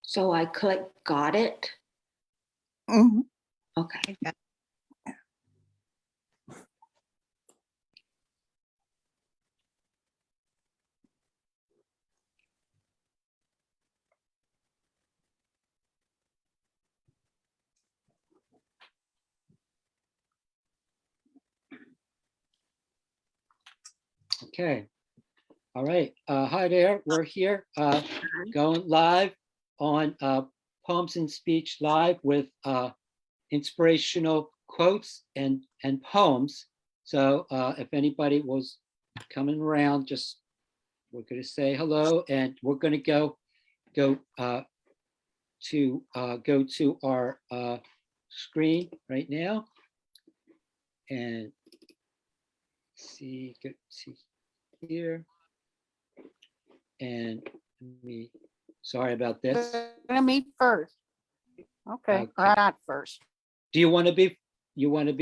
So I click got it. Mhm. Okay. Okay. All right. Hi there. We're here going live on Poems and Speech Live with inspirational quotes and poems. So if anybody was coming around, just we're going to say hello, and we're going to go to our screen right now and see here. And me, sorry about this. We're gonna meet first. Okay, Okay. not first. Do you want to be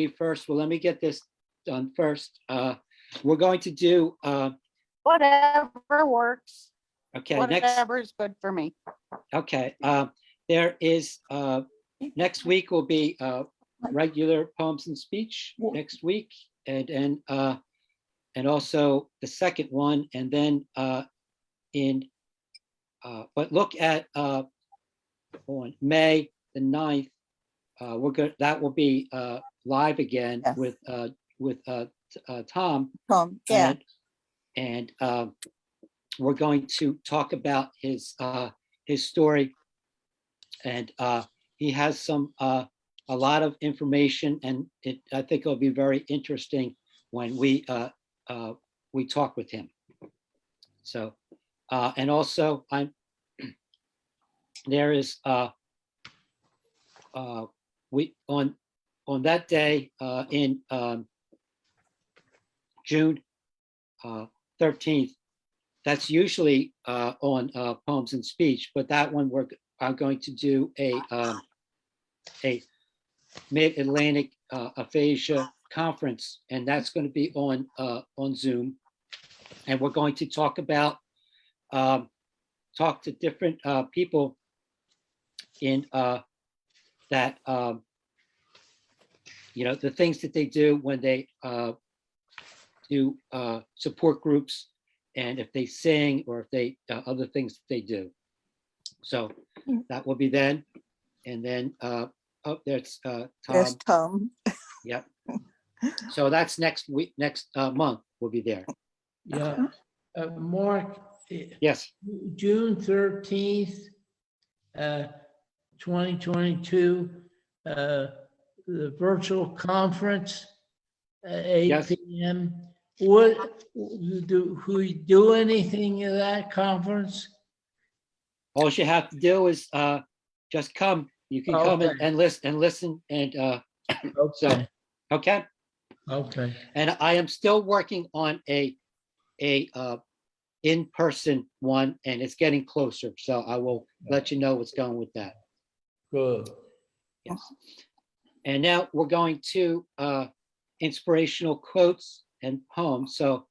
first? Well, let me get this done first. We're going to do Whatever works. okay, next. Whatever is good for me. Okay, there is next week will be regular Poems and Speech next week, and also the second one, and then but look at on May the 9th, that will be live again. Yes. with Tom, Yeah. and we're going to talk about his story, and he has some a lot of information, and I think it'll be very interesting when we talk with him. So and also there is we on that day in June 13th. That's usually on Poems and Speech, but that one I'm going to do a Mid-Atlantic Aphasia conference, and that's going to be on Zoom, and we're going to talk about talk to different people in that the things that they do when they do support groups, and if they sing, or if they other things that they do. So that will be then, and then there's Tom. There's Tom. Yep. So that's next week, next month we'll be there. Yeah, Mark. Yes. June 13th, 2022, the virtual conference at 8 Yes. p.m. Who do anything at that conference? All you have to do is just come. You can come Okay. and listen and Okay. okay. Okay. And I am still working on a in-person one, and it's getting closer. So I will let you know what's going with that. Good. Yes. And now we're going to inspirational quotes and poems. So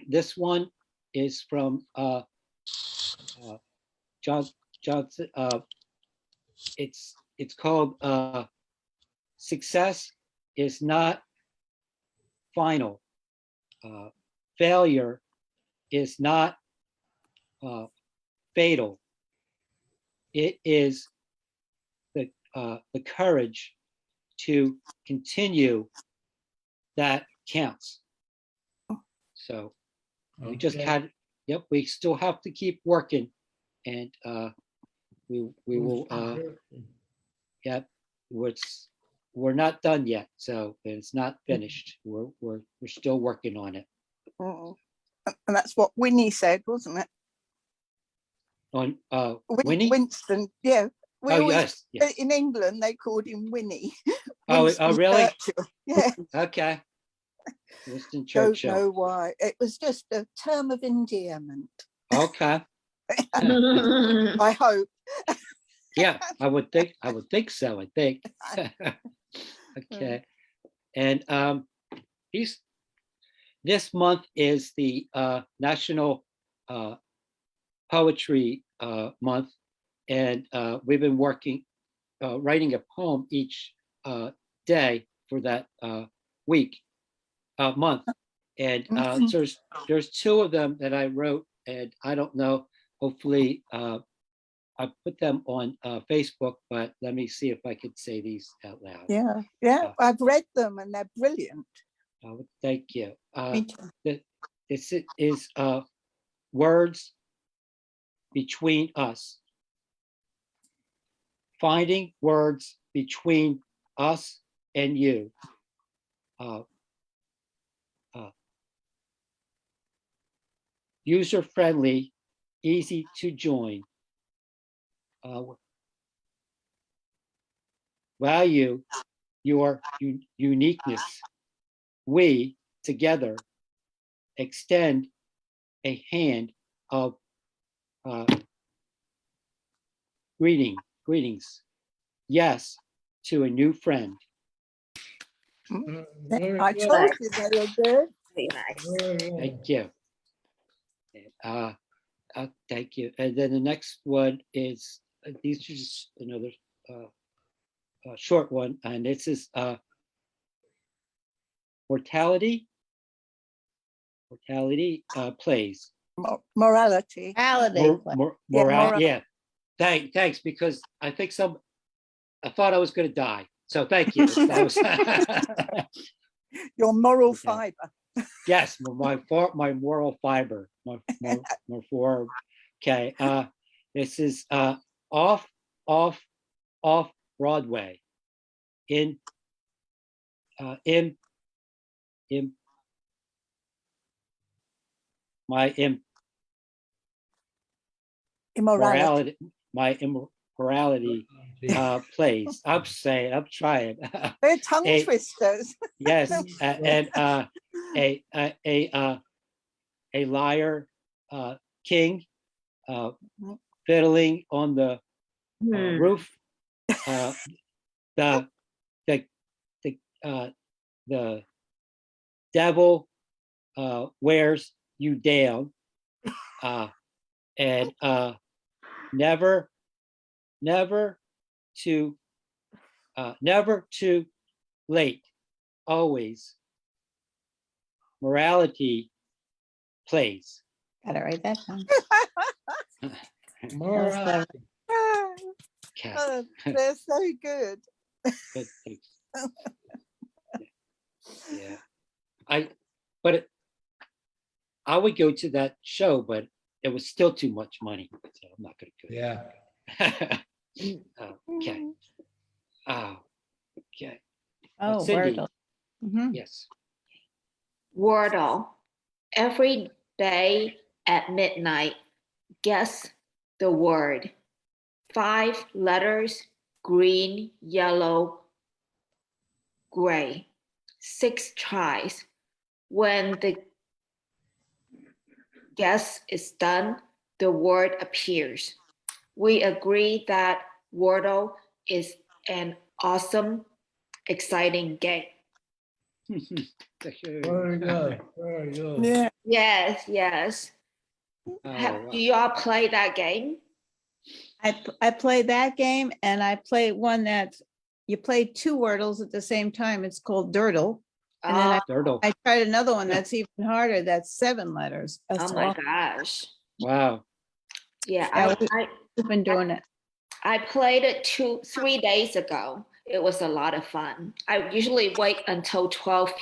this one is from Johnson. It's called Success is Not Final. Failure is not fatal. It is the courage to continue that counts. So we just had, yep, we still have to keep working, and we will, yep, we're not done yet, so it's not finished. We're still working on it. Mm. And that's what Winnie said, wasn't it? On Winnie? Winston, yeah. We Oh, always, yes. in England, they called him Winnie. Oh, Winston really? Churchill. Yeah. Okay. Winston Don't Churchill. know why. It was just a term of endearment. Okay. I hope. Yeah, I would think so. I think. Okay. And this month is the National Poetry Month, And we've been working, writing a poem each day for that month. And so there's two of them that I wrote, and I don't know, hopefully I put them on Facebook, but let me see if I could say these out loud. Yeah, yeah, I've read them and they're brilliant. Thank you. Me too. This is words between us. Finding words between us and you. User-friendly, easy to join. Value your uniqueness. We together extend a hand of greetings. Yes, to a new friend. Very I good. told you they were good. Very nice. Very good. Thank you. Thank you. And then the next one is, these are just another short one, and this is mortality plays. Morality. Holiday play. Yeah, Morale. Yeah. Thanks, because I think I thought I was going to die. So thank you. That was, Your moral Okay. fiber. yes, my moral fiber. My four. Okay. This is off Broadway. In my Immorality. immorality plays. I'm trying. They're tongue Hey. twisters. Yes, and a liar king fiddling on the roof. The devil wears you down, and never too late. Always morality plays. Gotta write that down. Morality. Okay, Oh, they're so good. good, thanks. Yeah, I would go to that show, but it was still too much money, so I'm not gonna go. Yeah. Okay. Okay. Oh, Cindy. Wordle. Mhm. Yes. Wordle. Every day at midnight, guess the word. 5 letters, green, yellow, gray. 6 tries. When the guess is done, the word appears. We agree that Wordle is an awesome, exciting game. Very good. Very good. Yeah. Yes, yes. Do you all play that game? I play that game and I play one that you play 2 Wordles at the same time. It's called Dirtle. And then Turtle. I tried another one that's even harder. That's 7 letters. That's Oh my all. gosh. Wow. Yeah, Yeah, we've been doing it. I played it 3 days ago. It was a lot of fun. I usually wait until 12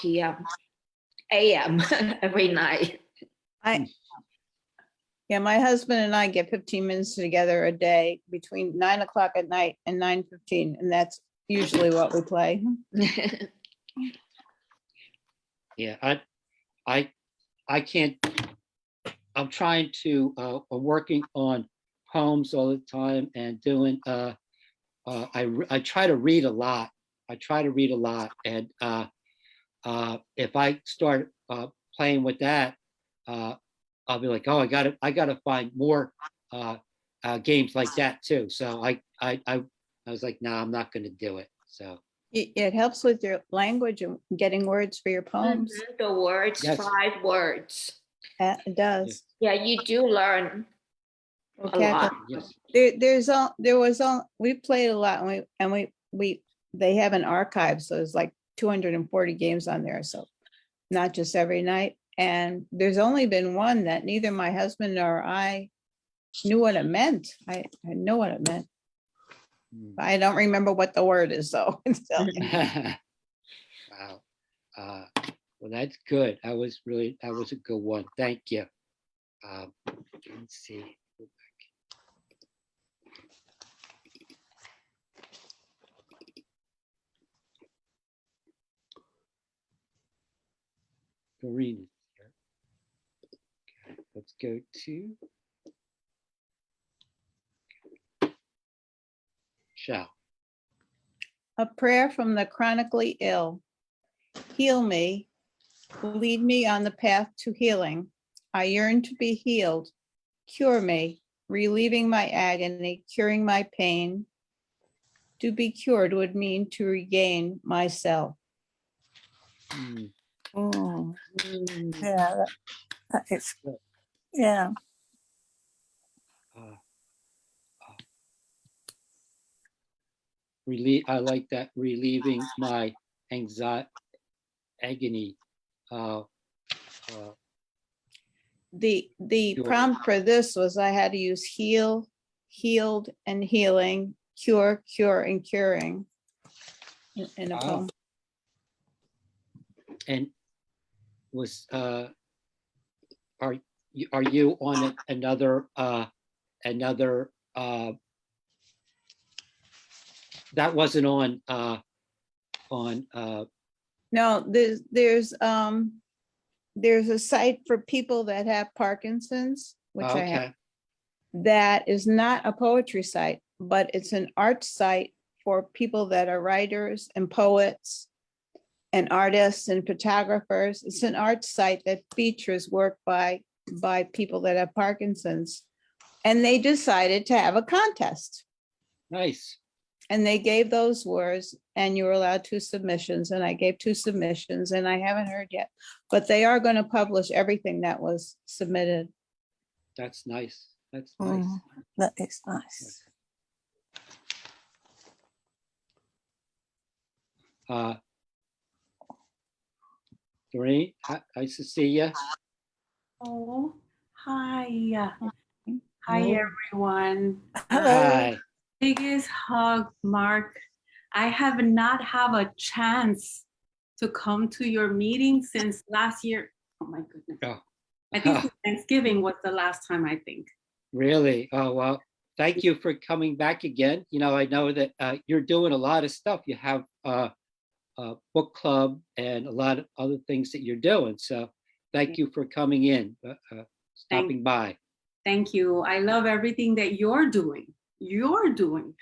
a.m. every night. Yeah, my husband and I get 15 minutes together a day between 9 o'clock at night and 9:15, and that's usually what we play. Yeah, I can't. I'm trying to. I'm working on poems all the time and doing. I try to read a lot. And if I start playing with that, I'll be like, oh, I gotta find more games like that too. So I was like, no, I'm not gonna do it. So It helps with your language and getting words for your poems. The words, Yes. 5 words. It does. Yeah, you do learn Okay, I lot. thought- Yes. we played a lot and they have an archive, so there's like 240 games on there, so not just every night. And there's only been one that neither my husband nor I knew what it meant. I know what it meant. Mm. I don't remember what the word is though. So, Wow. Well, that's good. That was a good one. Thank you. Let's see. Go back. Doreen is here. Okay, let's go to Shall. a prayer from the chronically ill. Heal me, lead me on the path to healing. I yearn to be healed. Cure me, relieving my agony, curing my pain. To be cured would mean to regain myself. Mm. Mm, Mm. yeah, that is, yeah. Uh, I like that, relieving my anxiety, agony. Uh, The Sure. prompt for this was I had to use heal, healed, and healing, cure, cure, and curing in a Wow. poem. and was are you on another that wasn't on No, there's a site for people that have Parkinson's, which I have. okay. That is not a poetry site, but it's an art site for people that are writers and poets and artists and photographers. It's an art site that features work by people that have Parkinson's. And they decided to have a contest. Nice. And they gave those words and you were allowed 2 submissions and I gave 2 submissions and I haven't heard yet. But they are going to publish everything that was submitted. That's nice. That's nice. Mm, that is nice. Doreen, nice to see you. Oh, hi. Hi, Hello. everyone. Hello. Hi. Biggest hug, Mark. I have not have a chance to come to your meeting since last year. Oh my goodness. Oh. I think Thanksgiving was the last time, I think. Really? Oh, well, thank you for coming back again. You know, I know that you're doing a lot of stuff. You have a book club and a lot of other things that you're doing. So thank you for coming in, stopping by. Thank you. I love everything that you're doing. You're doing.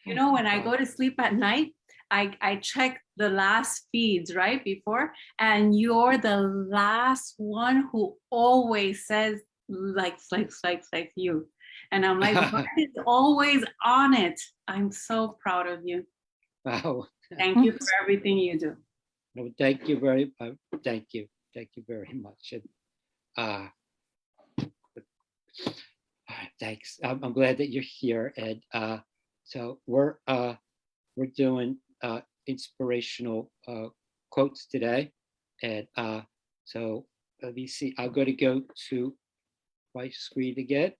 You know, when I go to sleep at night, I check the last feeds right before, and you're the last one who always says like you. And I'm like, Mark is always on it. I'm so proud of you. Wow. Thank you for everything you do. No, thank you very thank you very much. And thanks. I'm glad that you're here. And so we're doing inspirational quotes today. And so let me see. I'm going to go to my screen again.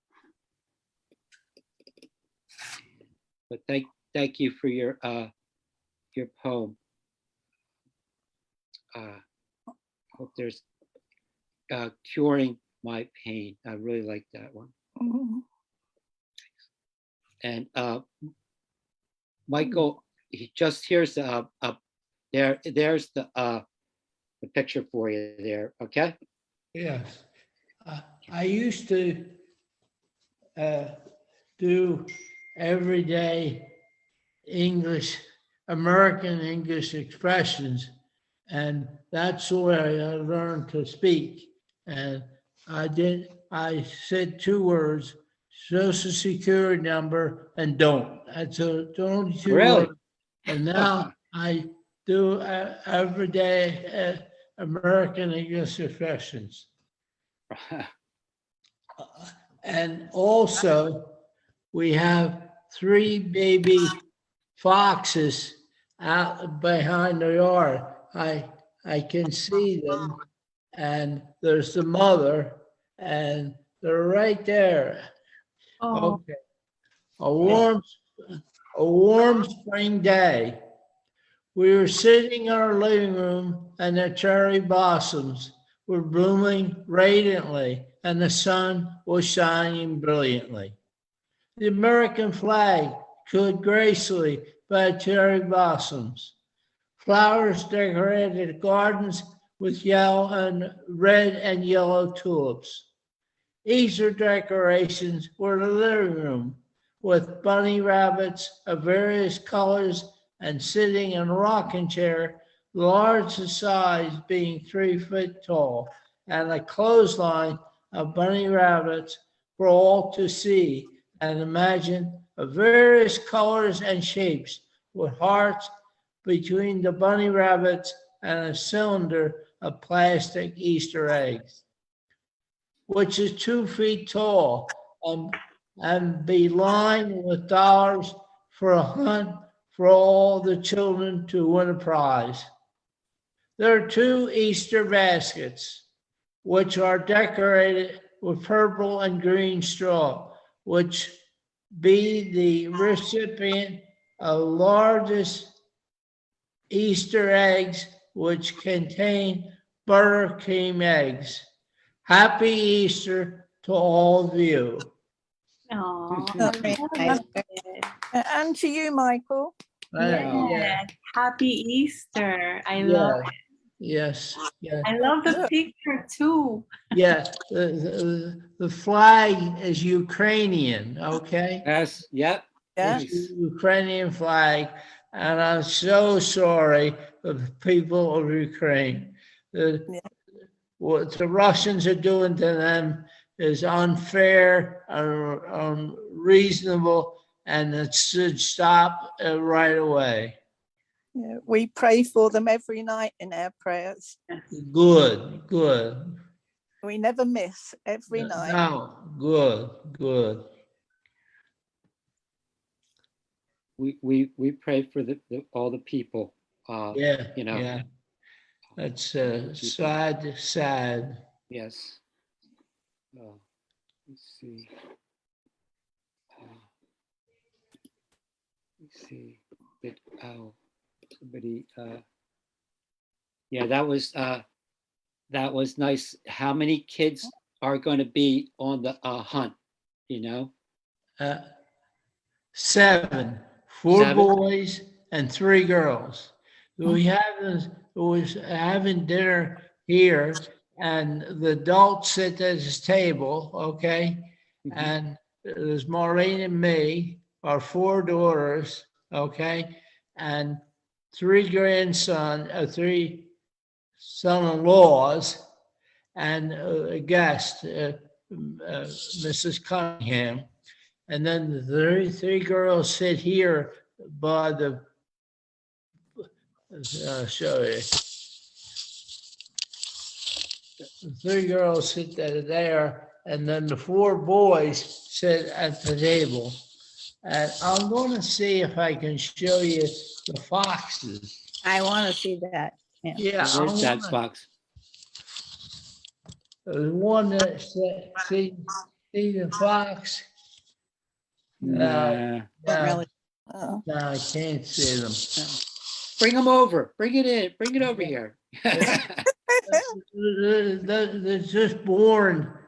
But thank you for your poem. Hope there's curing my pain. I really like that one. Mm, And Michael, he just here's there's the picture for you there. Okay. Yes. I used to do everyday English, American English expressions, and that's the way I learned to speak. And I said 2 words, social security number and don't. That's the only 2 Really? words. And now I do everyday American English expressions. And also, we have 3 baby foxes out behind the yard. I can see them, and there's the mother, and they're right there. Oh, Okay. A warm spring day. We were sitting in our living room, and the cherry blossoms were blooming radiantly, and the sun was shining brilliantly. The American flag stood gracefully by cherry blossoms. Flowers decorated the gardens with yellow and red and yellow tulips. Easter decorations were in the living room with bunny rabbits of various colors and sitting in a rocking chair, large in size, being 3 feet tall, and a clothesline of bunny rabbits for all to see and imagine of various colors and shapes with hearts between the bunny rabbits and a cylinder of plastic Easter eggs, which is 2 feet tall and be lined with dollars for a hunt for all the children to win a prize. There are 2 Easter baskets, which are decorated with purple and green straw, which be the recipient of largest Easter eggs, which contain buttercream eggs. Happy Easter to all of you. no. Oh, very nice. And to you, Michael. Yeah, Yes, happy Easter. I yeah, love it. yes, yeah, I love the Look. picture too. yeah. The flag is Ukrainian, okay? Yes, yep. Yeah. It's the Ukrainian flag, and I'm so sorry for the people of Ukraine. Yeah. What the Russians are doing to them is unfair and unreasonable, and it should stop right away. Yeah, we pray for them every night in our prayers. Good, good. We never miss every night. No, good, good. We pray for all the people. Yeah, You know. yeah. That's sad, sad. Yes. Let's see. Let's see. Oh, somebody. Yeah, that was nice. How many kids are going to be on the hunt? You know. 7, 4 7? boys and 3 girls. Was having dinner here, and the adults sit at this table, okay? Mhm. And there's Maureen and me, our 4 daughters, okay? And 3 3 son-in-laws, and a guest, Mrs. Cunningham. And then the 3 girls sit here by the, I'll show you. The 3 girls sit there, and then the 4 boys sit at the table. And I'm going to see if I can show you the foxes. I want to see that. Yeah. Yeah, I Where's that wanna- box? the one that see the fox. Nah. Don't really. Oh, No, I can't see them. Bring them over. Bring it in. Bring it over here. They're just born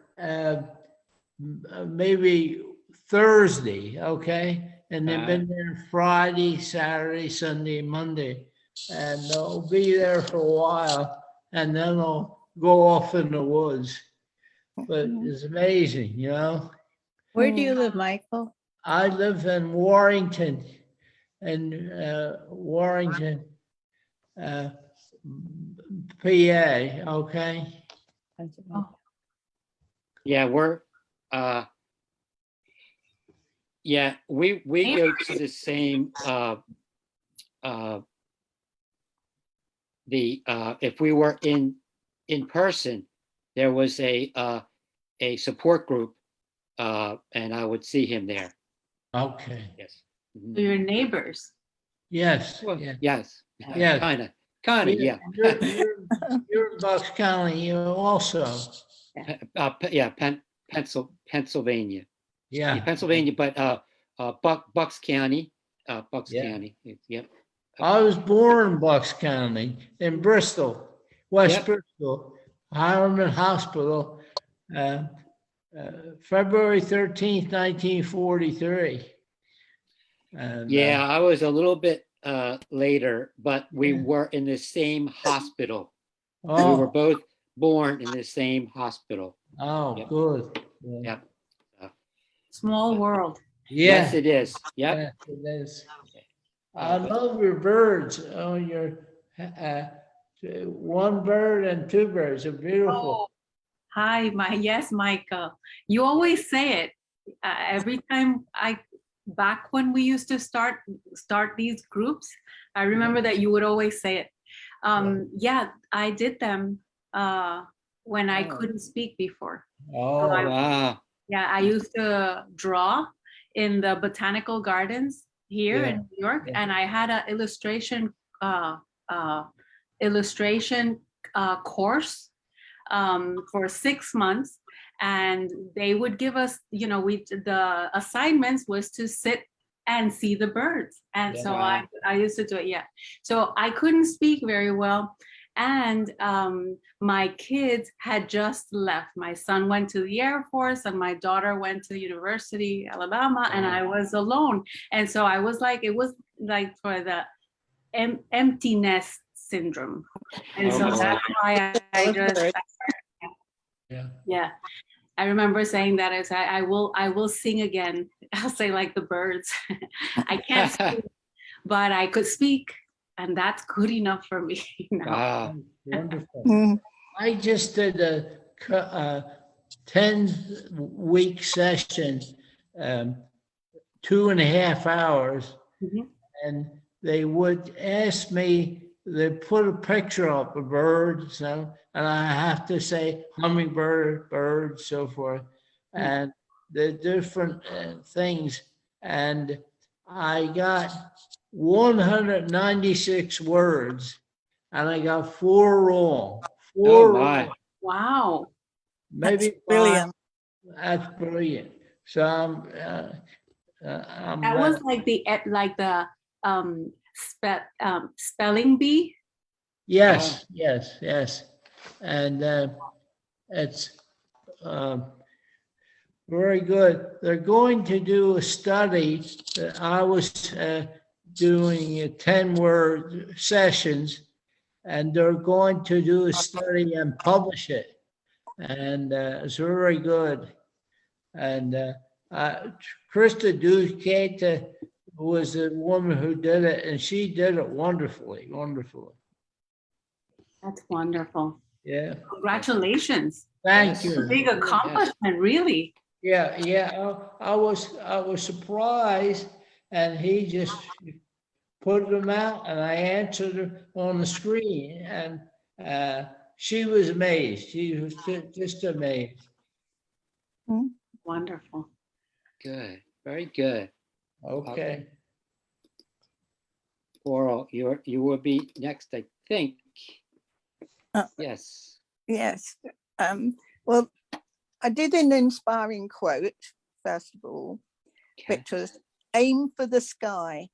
maybe Thursday, okay? And they've been there Friday, Saturday, Sunday, Monday. And they'll be there for a while, and then they'll go off in the woods. But it's amazing, you know? Where do you live, Michael? I live in Warrington, Warrington, PA, okay? Yeah, we go to the same if we were in person, there was a support group and I would see him there. Okay, Yes. Mhm. So your neighbors. yes, Well, yeah. yes. Yes. Kind of, yeah. You're in Bucks County also. Yeah, Pennsylvania. Yeah, Yeah. Pennsylvania, but Bucks County, Bucks Yeah. County. Yep. I was born in Bucks County, in Bristol, West Yep. Bristol, Hiram Hospital, February 13th, 1943. And, Yeah, I was a little bit later, but we Yeah. were in the same hospital. We were Oh, both born in the same hospital. oh, Yep. good. Yep. Small world. Yes, Yeah, it is. Yep. yeah, it is. I love your birds. Oh, your one bird and two birds are beautiful. Oh, hi, yes, Michael. You always say it every time back when we used to start these groups. I remember that you would always say it. Yeah, I did them when I Oh. couldn't speak before. Oh, I- Wow. Yeah, I used to draw in the botanical gardens here in Yeah, New York, yeah. and I had an uh, illustration course for 6 months, and they would give us, the assignments was to sit and see the birds, and Yeah. so Wow. I used to do it. Yeah, so I couldn't speak very well. And my kids had just left. My son went to the Air Force and my daughter went to University, Alabama, and I was alone. And so I was like, it was like for the empty nest syndrome. And so Oh, boy. that's why Yeah. I remember saying that I will sing again. I'll say like the birds. I can't sing, but I could speak, and that's good enough for me now. Wow. Wonderful. Mm. I just did a 10-week session, 2.5 hours, Mhm. and they would ask me, they put a picture up of birds, and I have to say hummingbird, bird, so forth, and the different things. And I got 196 words, and I got 4 wrong. Oh, 4 my. wrong, Wow. maybe That's brilliant. 5. That's brilliant. So I'm That was like the spelling bee. yes, yes. And it's very good. They're going to do a study. I was doing 10-word sessions, and they're going to do a study and publish it. And it's very good. And Krista Duqueta was the woman who did it, and she did it wonderfully. That's wonderful. Yeah, Congratulations. thank Yes. you. Big accomplishment, really. Yeah, I was surprised, and he just put them out, and I answered her on the screen, and she was amazed. She was just amazed. Wonderful. Good. Very good. Okay. Coral, you will be next, I think. Uh, Yes. Yes. Well, I did an inspiring quote, first of all, Okay. which was aim for the sky.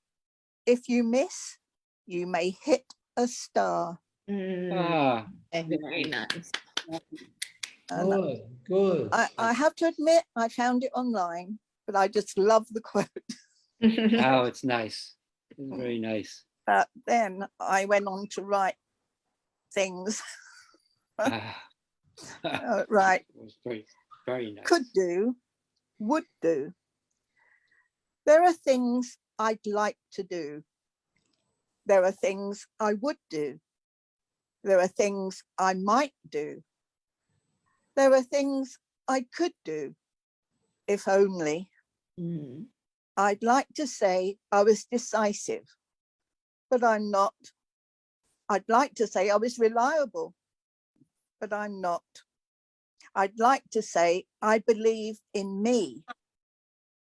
If you miss, you may hit a star. Ah, Very nice. And Good. I have to admit, I found it online, but I just love the quote. oh, it's nice. It's very nice. But then I went on to write things, Ah. right, It was very, very nice. could do, would do. There are things I'd like to do. There are things I would do. There are things I might do. There are things I could do, if only. Mm. I'd like to say I was decisive, but I'm not. I'd like to say I was reliable, but I'm not. I'd like to say, I believe in me,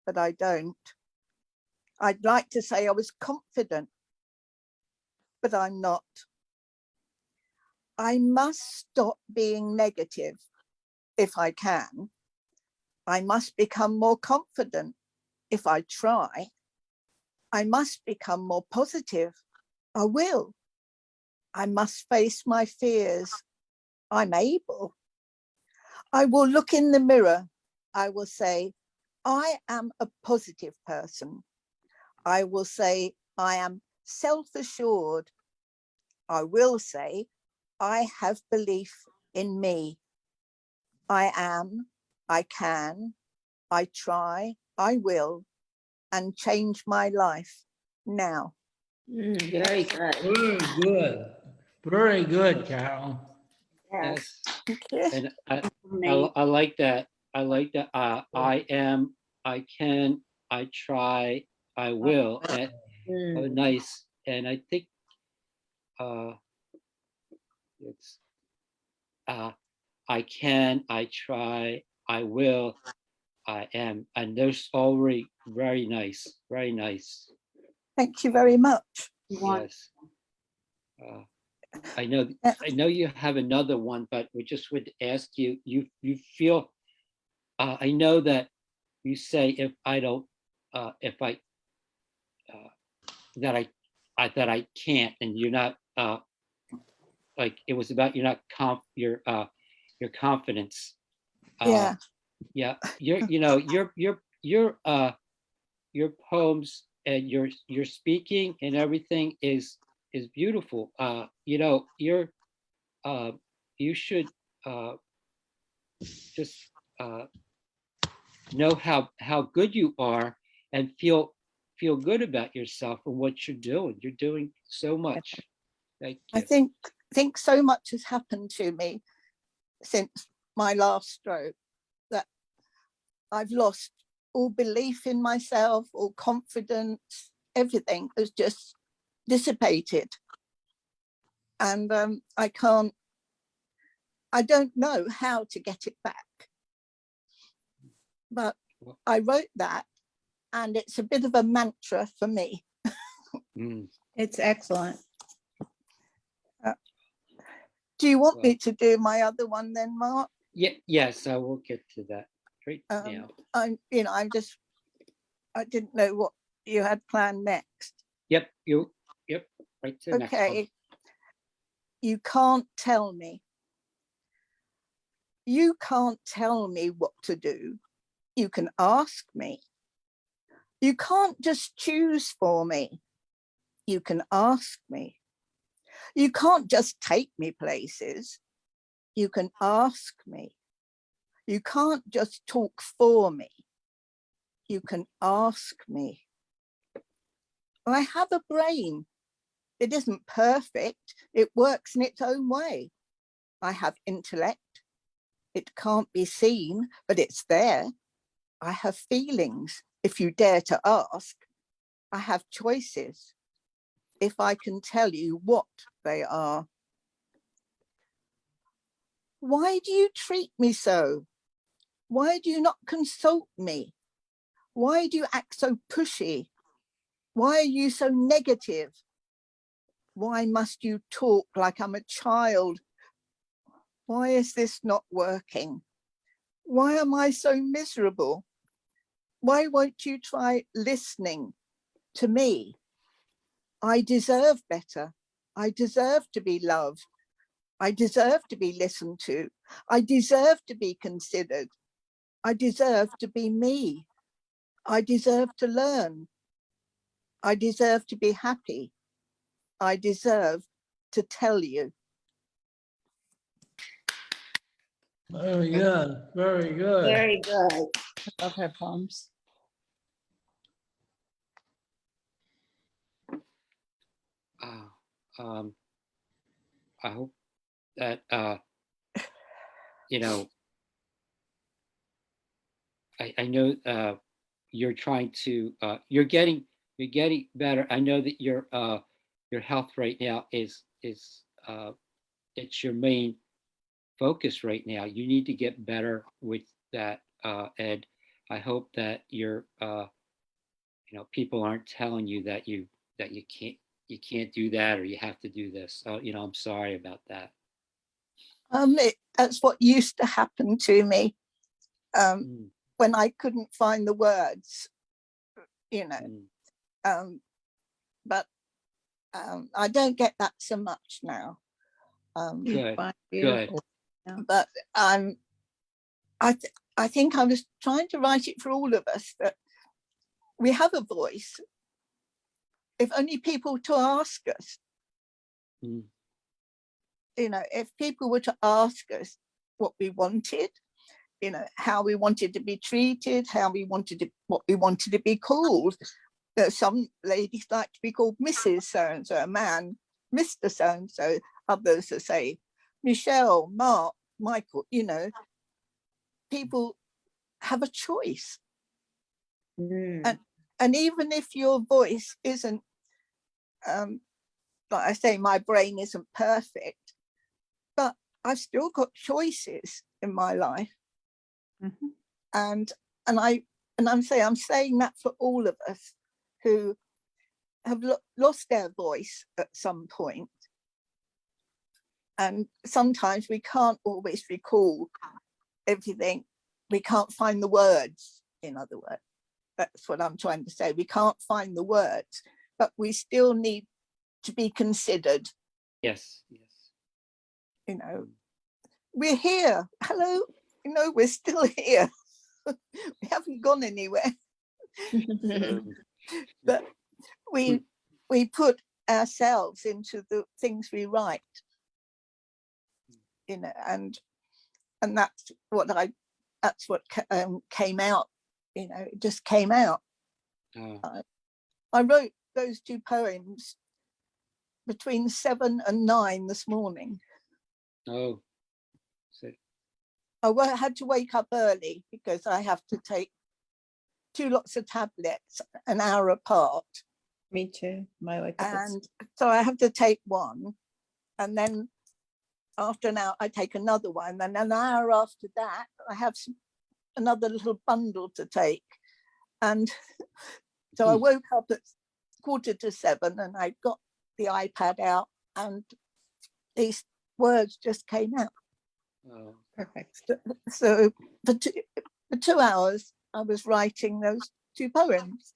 but I don't. I'd like to say I was confident, but I'm not. I must stop being negative if I can. I must become more confident if I try. I must become more positive. I will. I must face my fears. I'm able. I will look in the mirror. I will say, I am a positive person. I will say, I am self-assured. I will say, I have belief in me. I am, I can, I try, I will, and change my life now. Very good. Very good. Very good, Carol. Yes. Yes, Okay. and I Amazing. like that. I like that. I am, I can, I try, I will. And oh, Mm. nice. And I think it's I can, I try, I will, I am. And those already very nice. Very nice. Thank you very much. Wonderful. Yes. Uh, I know Uh, I know you have another one, but we just would ask you, you feel I know that you say if I don't if I that that I can't, and you're not like it was about you're not your confidence. Uh Yeah, yeah, your poems and your speaking and everything is beautiful. You're you should uh just uh know how good you are and feel good about yourself and what you're doing. You're doing so much. Thank I you. think so much has happened to me since my last stroke that I've lost all belief in myself, all confidence, everything has just dissipated. And I don't know how to get it back. But I wrote that, and it's a bit of a mantra for me. Mm, It's excellent. Do you want me well, to do my other one then, Mark? yeah, yes, I will get to that right Um, now. I didn't know what you had planned next. Yep, yep, right to the next one. Okay, you can't tell me. You can't tell me what to do. You can ask me. You can't just choose for me. You can ask me. You can't just take me places. You can ask me. You can't just talk for me. You can ask me. I have a brain. It isn't perfect. It works in its own way. I have intellect. It can't be seen, but it's there. I have feelings. If you dare to ask, I have choices. If I can tell you what they are. Why do you treat me so? Why do you not consult me? Why do you act so pushy? Why are you so negative? Why must you talk like I'm a child? Why is this not working? Why am I so miserable? Why won't you try listening to me? I deserve better. I deserve to be loved. I deserve to be listened to. I deserve to be considered. I deserve to be me. I deserve to learn. I deserve to be happy. I deserve to tell you. Very good. Very good. Very good. I love her poems. Uh, I hope that you know I know you're trying to you're getting better. I know that your health right now is it's your main focus right now. You need to get better with that, Ed. I hope that people aren't telling you that you can't do that or you have to do this. I'm sorry about that. That's what used to happen to me Mm, when I couldn't find the words, you know. mm, But I don't get that so much now. Good, Fine, good. beautiful. But I think I was trying to write it for all of us that we have a voice. If only people to ask us, Mm, if people were to ask us what we wanted, how we wanted to be treated, what we wanted to be called. Some ladies like to be called Mrs. So-and-so, a man, Mr. So-and-so, others will say Michelle, Mark, Michael, people have a choice. Mm. And even if your voice isn't, like I say, my brain isn't perfect, but I've still got choices in my life. Mhm. And I'm saying that for all of us who have lost their voice at some point. And sometimes we can't always recall everything. We can't find the words, in other words. That's what I'm trying to say. We can't find the words, but we still need to be considered. yes, yes. We're here. Hello, we're still here. We haven't gone anywhere. But we put ourselves into the things we write, and that's what came out. It just came out. I wrote those two poems between 7 and 9 this morning. Oh, so, I had to wake up early because I have to take 2 lots of tablets an hour apart. Me too. My wake up at And so I have to take one, and then after an hour I take another one, and an hour after that I have another little bundle to take. And so I woke up at 6:45 and I got the iPad out and these words just came out. oh, perfect. So for 2 hours I was writing those 2 poems.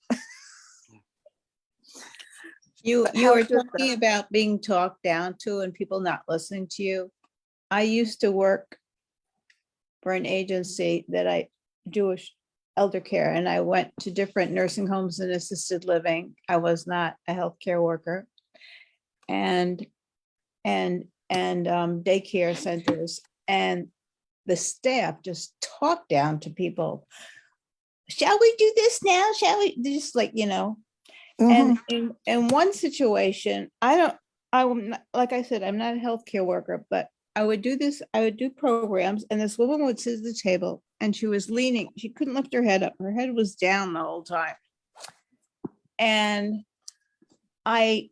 You But were how does talking about being talked down to and people not listening to you. I used to work for an agency that Jewish elder care, and I went to different nursing homes and assisted living. I was not a healthcare worker, and daycare centers, and the staff just talked down to people. Shall we do this now? Shall we? Just like, And in one situation, like I said, I'm not a healthcare worker, but I would do programs, and this woman would sit at the table and she was leaning, she couldn't lift her head up. Her head was down the whole time. And I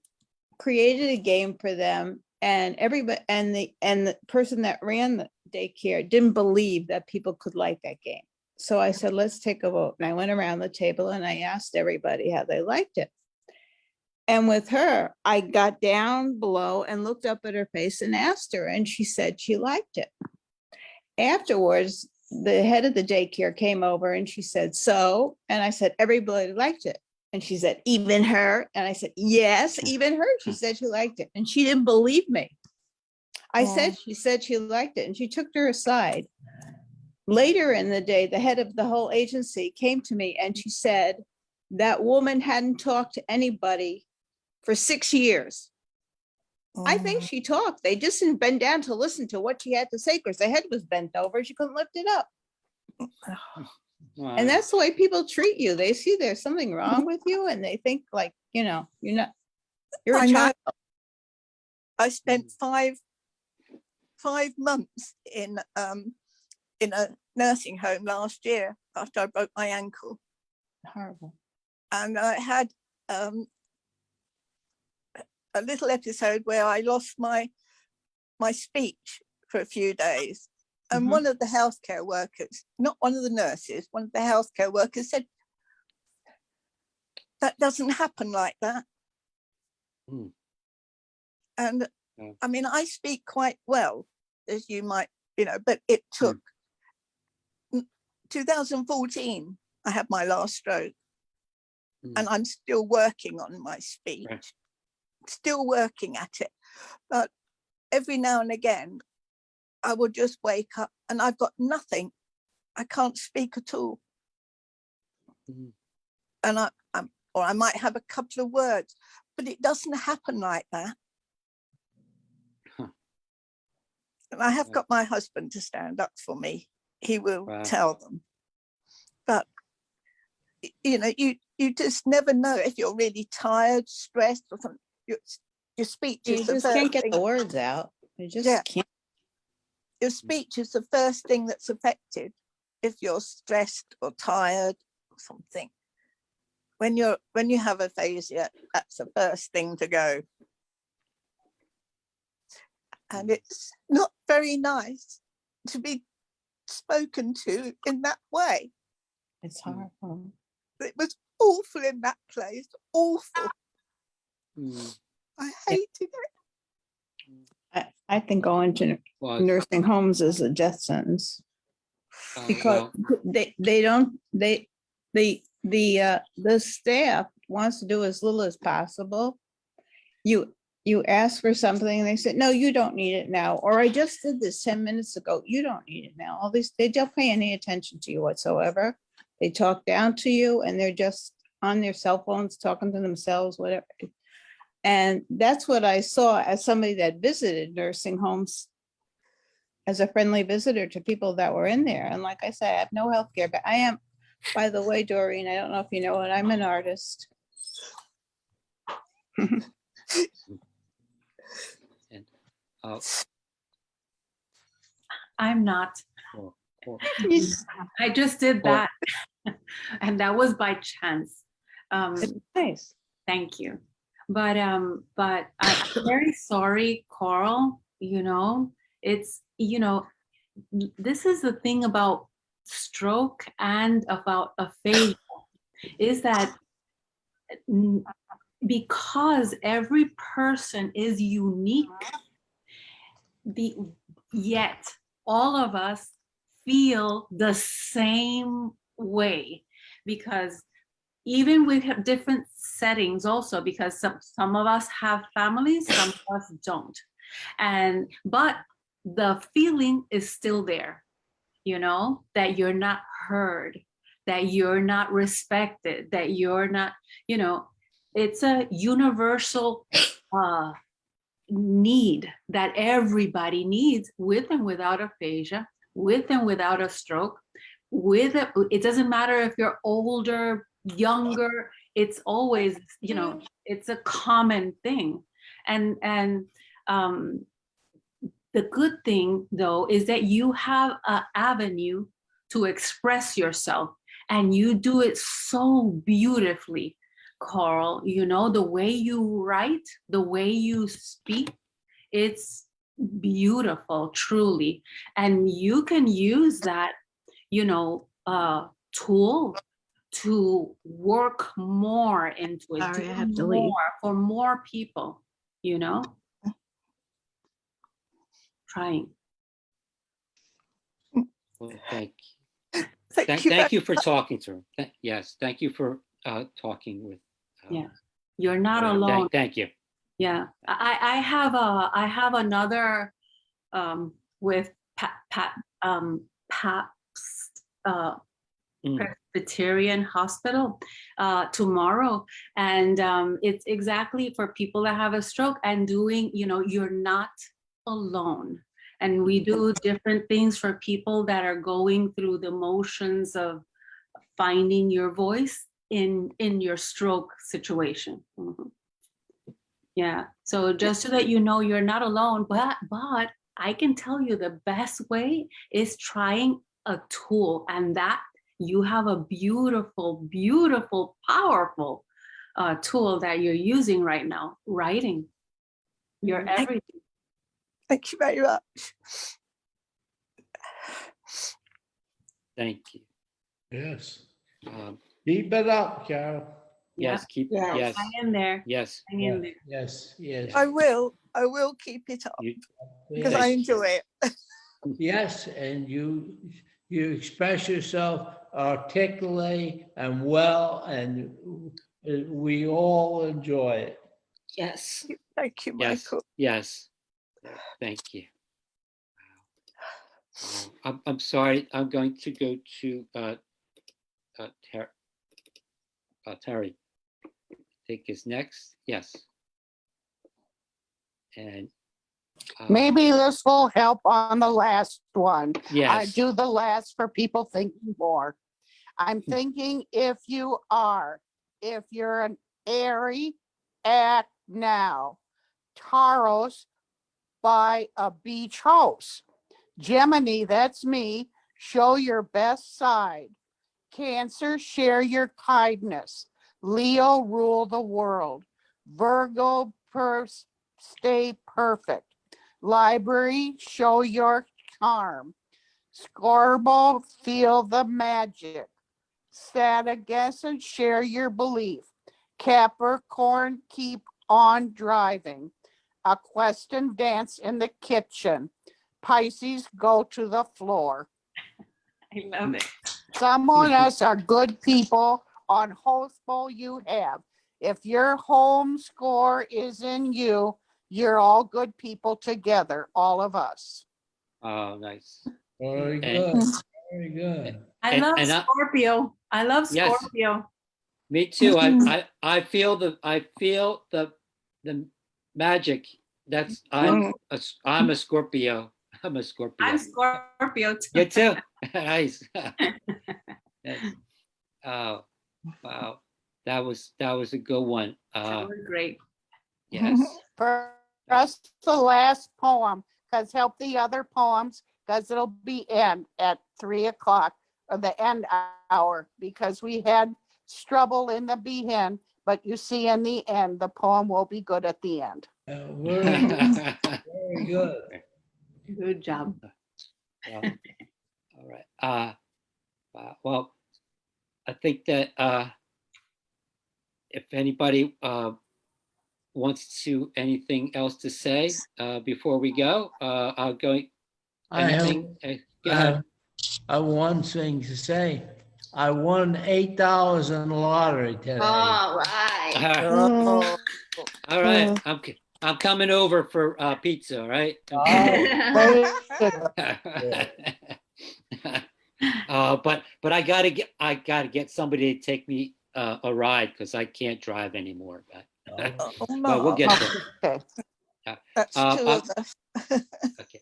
created a game for them, and everybody, and the person that ran the daycare didn't believe that people could like that game. So I said, let's take a vote. And I went around the table and I asked everybody how they liked it. And with her, I got down below and looked up at her face and asked her, and she said she liked it. Afterwards, the head of the daycare came over and she said, so, and I said, everybody liked it. And she said, even her? And I said, yes, even her. She said she liked it. And she didn't believe me. She said she liked it, and she took her aside. Later in the day, the head of the whole agency came to me and she said, that woman hadn't talked to anybody for 6 years. I think she talked. They just didn't bend down to listen to what she had to say because her head was bent over. She couldn't lift it up. wow. And that's the way people treat you. They see there's something wrong with you and they think like, you're a I know. child. I spent 5 months in a nursing home last year after I broke my ankle, Horrible. and I had a little episode where I lost my speech for a few days. And Mhm. one of the healthcare workers, not one of the nurses, one of the healthcare workers said, that doesn't happen like that. Hmm. And Yeah. I mean, I speak quite well, as you might, but it took 2014, I had my last stroke. And I'm still working on my speech, Right. still working at it. But every now and again, I will just wake up and I've got nothing. I can't speak at all. Mhm. And or I might have a couple of words, but it doesn't happen like that. Huh. And I have Yeah. got my husband to stand up for me. He will Wow. tell them. But you just never know if you're really tired, stressed, or something. Your speech You is the just can't first get thing. the words out. You just Yeah. can't. Your speech is the first thing that's affected if you're stressed or tired or something. When you have aphasia, that's the first thing to go. And it's not very nice to be spoken to in that way. It's horrible. It was awful in that place, awful. Mm. I hated it. I think going to Well, nursing homes is a death sentence. Because well, the staff wants to do as little as possible. You ask for something and they said, no, you don't need it now. Or I just did this 10 minutes ago. You don't need it now. All these, they don't pay any attention to you whatsoever. They talk down to you and they're just on their cell phones, talking to themselves, whatever. And that's what I saw as somebody that visited nursing homes as a friendly visitor to people that were in there. And like I said, I have no health care, but I am, by the way, Doreen, I don't know if you know it, I'm an artist. and I'm not. well, I just did Well- that. And that was by chance. It's nice. Thank you. But I'm very sorry, Coral. It's, this is the thing about stroke and about aphasia, is that because every person is unique, yet all of us feel the same way, because even we have different settings also, because some of us have families, some of us don't. But the feeling is still there, that you're not heard, that you're not respected, that you're not, it's a universal need that everybody needs, with and without aphasia, with and without a stroke, it doesn't matter if you're older, younger, it's always, it's a common thing. And the good thing though is that you have an avenue to express yourself, and you do it so beautifully, Coral. The way you write, the way you speak, it's beautiful, truly. And you can use that, tool to work more into it, Sorry, do I have to leave. more for more people, trying. well, thank Thank you. thank you for talking to her. Yes, thank you for talking with. Yeah. You're not Lorraine. alone. Thank you. Yeah, I have another with PAPS Presbyterian Hospital tomorrow, and it's exactly for people that have a stroke, and doing, you're not alone. And we do different things for people that are going through the motions of finding your voice in your stroke situation. Mhm. Yeah, so just so that you know, you're not alone, but I can tell you the best way is trying a tool, and that you have a beautiful, beautiful, powerful tool that you're using right now, writing. You're everything. Thank you very much. Thank you. Yes. Um, Keep it up, Carol. Yes, keep, Yes. yes, Hang in there. yes. Hang in there. Yes, yes. I will keep it up You, because I Yes. enjoy it. Yes, and you express yourself articulately and well, and we all enjoy it. Yes. Thank you, yes, Michael. yes. Thank you. I'm sorry, I'm going to go to Terry. I think is next, yes. And Maybe this will help on the last one. I yes, do the last for people thinking more. I'm thinking if you're an airy, act now. Taros by a beach house. Gemini, that's me. Show your best side. Cancer, share your kindness. Leo, rule the world. Virgo, stay perfect. Library, show your charm. Scorpio, feel the magic. Sagittarius, share your belief. Capricorn, keep on driving. Aquarius, dance in the kitchen. Pisces, go to the floor. I love it. Some of us are good people on hopeful you have. If your home score is in you, you're all good people together, all of us. oh, nice. Very And- good, very good. I And- love and Scorpio. I love Yes. Scorpio. Me too. I feel the magic. That's I'm a Scorpio. I'm a Scorpio. I'm Scorpio too. You too. Nice. Yes. Oh, wow. That was a good one. That was great. Yes. For us, the last poem, because help the other poems, because it'll be end at 3:00 or the end hour, because we had trouble in the beginning, but you see in the end, the poem will be good at the end. Very good, very good. Good job. Well, all right. Well, I think that if anybody wants to anything else to say before we go, I'll go. I have, Anything? Go ahead. I have one thing to say. I won $8 in the lottery today. All right. Oh, All right. I'm coming over for pizza. All right. There you go. But I gotta get somebody to take me a ride because I can't drive anymore. But we'll get there. Okay. that's two of us. Okay.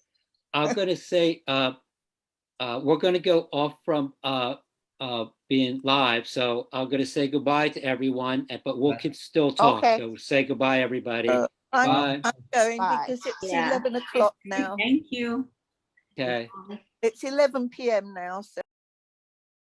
I'm gonna say we're gonna go off from being live, so I'm gonna say goodbye to everyone, but we'll still talk. Okay. So say goodbye, everybody. I'm Bye. going Bye. because it's Yeah. 11 o'clock now. Thank you. Okay. It's 11 p.m. now, so